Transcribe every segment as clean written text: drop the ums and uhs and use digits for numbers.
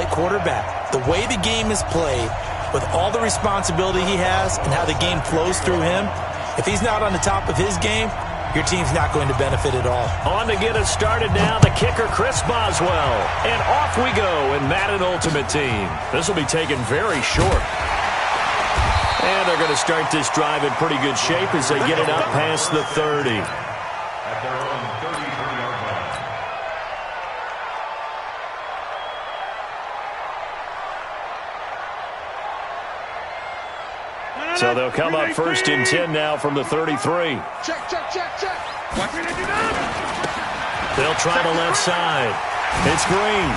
quarterback. The way the game is played, with all the responsibility he has and how the game flows through him, if he's not on the top of his game, your team's not going to benefit at all. On to get us started now, the kicker, Chris Boswell. And off we go in Madden Ultimate Team. This will be taken very short. And they're going to start this drive in pretty good shape as they get it up past the 30. So they'll come up first and 10 now from the 33. Check. They'll try the left side. It's Green.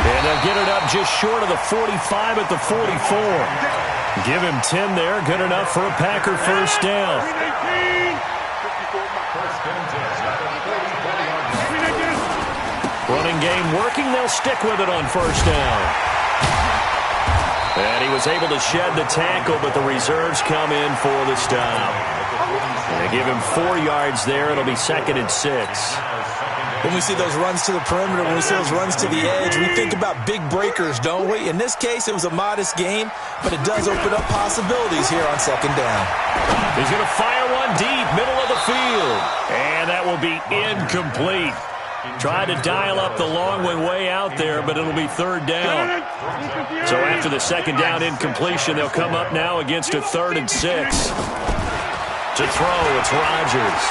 And they'll get it up just short of the 45 at the 44. Give him 10 there. Good enough for a Packer first down. Running game working. They'll stick with it on first down. And he was able to shed the tackle, but the reserves come in for the stop. And they give him 4 yards there. It'll be 2nd and 6. When we see those runs to the perimeter, when we see those runs to the edge, we think about big breakers, don't we? In this case, it was a modest game, but it does open up possibilities here on 2nd down. He's going to fire one deep, middle of the field. And that will be incomplete. Tried to dial up the long one way out there, but it'll be 3rd down. So after the 2nd down incompletion, they'll come up now against a 3rd and 6. To throw, it's Rodgers.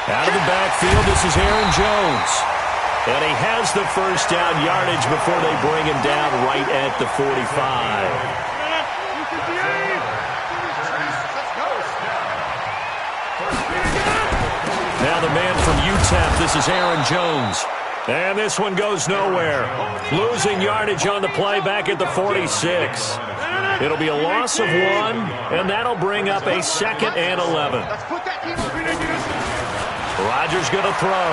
Out of the backfield, this is Aaron Jones. And he has the first down yardage before they bring him down right at the 45. Now the man from UTEP, this is Aaron Jones. And this one goes nowhere. Losing yardage on the play back at the 46. It'll be a loss of 1, and that'll bring up a 2nd and 11. Rodgers going to throw.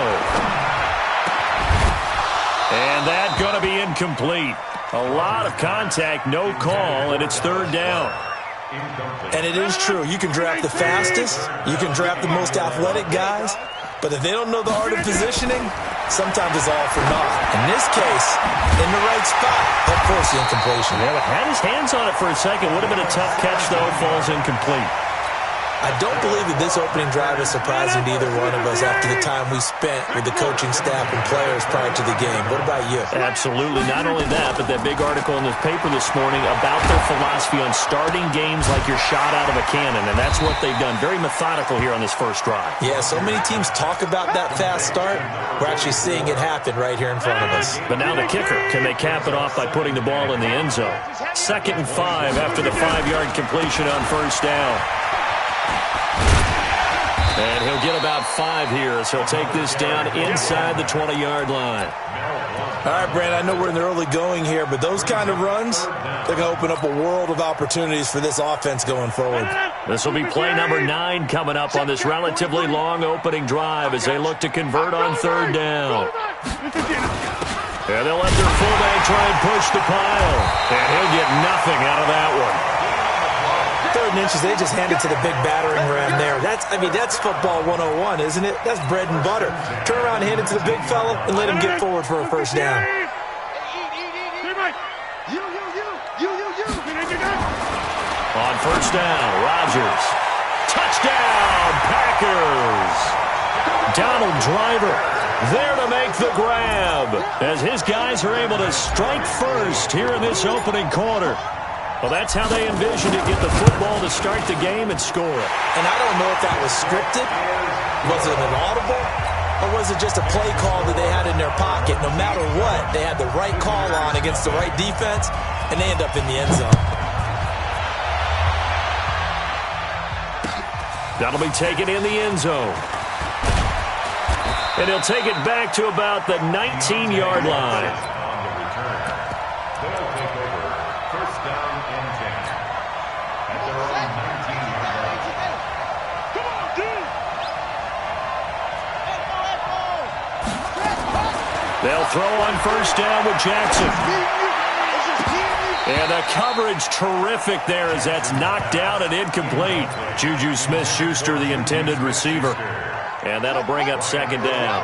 And that going to be incomplete. A lot of contact, no call, and it's 3rd down. And it is true. You can draft the fastest. You can draft the most athletic guys. But if they don't know the art of positioning, sometimes it's all for naught. In this case, in the right spot, that forced the incompletion. Yeah, but had his hands on it for a second. Would have been a tough catch, though. Falls incomplete. I don't believe that this opening drive is surprising to either one of us after the time we spent with the coaching staff and players prior to the game. What about you? Absolutely. Not only that, but that big article in the paper this morning about their philosophy on starting games like you're shot out of a cannon, and that's what they've done. Very methodical here on this first drive. Yeah, so many teams talk about that fast start. We're actually seeing it happen right here in front of us. But now the kicker. Can they cap it off by putting the ball in the end zone? 2nd and 5 after the 5-yard completion on first down. And he'll get about 5 here, so he'll take this down inside the 20-yard line. All right, Brandon, I know we're in the early going here, but those kind of runs, they're going to open up a world of opportunities for this offense going forward. This will be play number 9 coming up on this relatively long opening drive as they look to convert on 3rd down. And they'll let their fullback try and push the pile. And he'll get nothing out of that one. 3rd and inches, they just hand it to the big battering ram there. That's football 101, isn't it? That's bread and butter. Turn around, hand it to the big fella, and let him get forward for a first down. On first down, Rodgers. Touchdown, Packers. Donald Driver there to make the grab as his guys are able to strike first here in this opening quarter. Well, that's how they envisioned it, get the football to start the game and score it. And I don't know if that was scripted, was it an audible, or was it just a play call that they had in their pocket? No matter what, they had the right call on against the right defense, and they end up in the end zone. That'll be taken in the end zone. And he'll take it back to about the 19-yard line. They'll throw on first down with Jackson. And the coverage terrific there as that's knocked out and incomplete. Juju Smith-Schuster, the intended receiver. And that'll bring up 2nd down.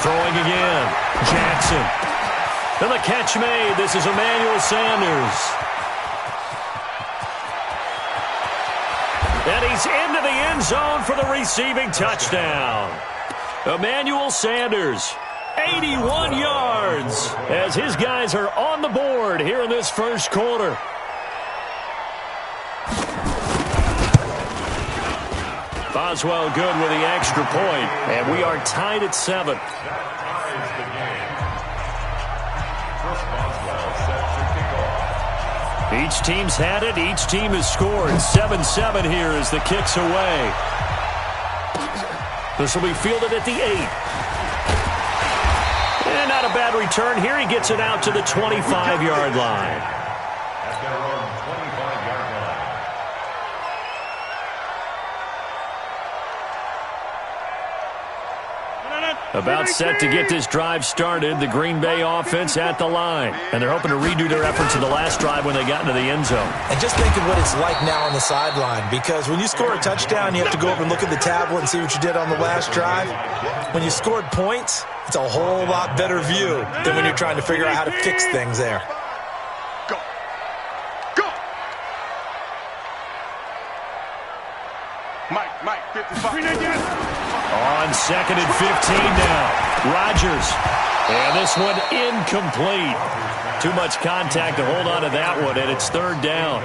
Throwing again. Jackson. And the catch made. This is Emmanuel Sanders. And he's into the end zone for the receiving touchdown. Emmanuel Sanders, 81 yards, as his guys are on the board here in this first quarter. Boswell good with the extra point, and we are tied at 7. Each team's had it. Each team has scored. 7-7 here as the kick's away. This will be fielded at the 8. And not a bad return here. He gets it out to the 25-yard line. About set to get this drive started. The Green Bay offense at the line. And they're hoping to redo their efforts in the last drive when they got into the end zone. And just think of what it's like now on the sideline. Because when you score a touchdown, you have to go over and look at the tablet and see what you did on the last drive. When you scored points, it's a whole lot better view than when you're trying to figure out how to fix things there. Mike, 55. On 2nd and 15 now. Rodgers. And this one incomplete. Too much contact to hold on to that one, and it's 3rd down.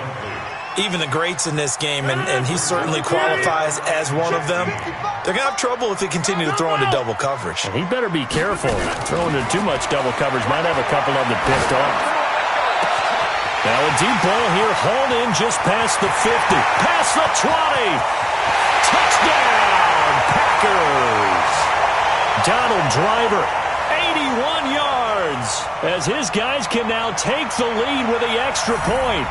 Even the greats in this game, and he certainly qualifies as one of them, they're going to have trouble if they continue to throw into double coverage. And he better be careful. Throwing into too much double coverage might have a couple of them picked off. Now a deep ball here, hauled in just past the 50. Past the 20. Touchdown, Packers. Donald Driver, 81 yards, as his guys can now take the lead with the extra point.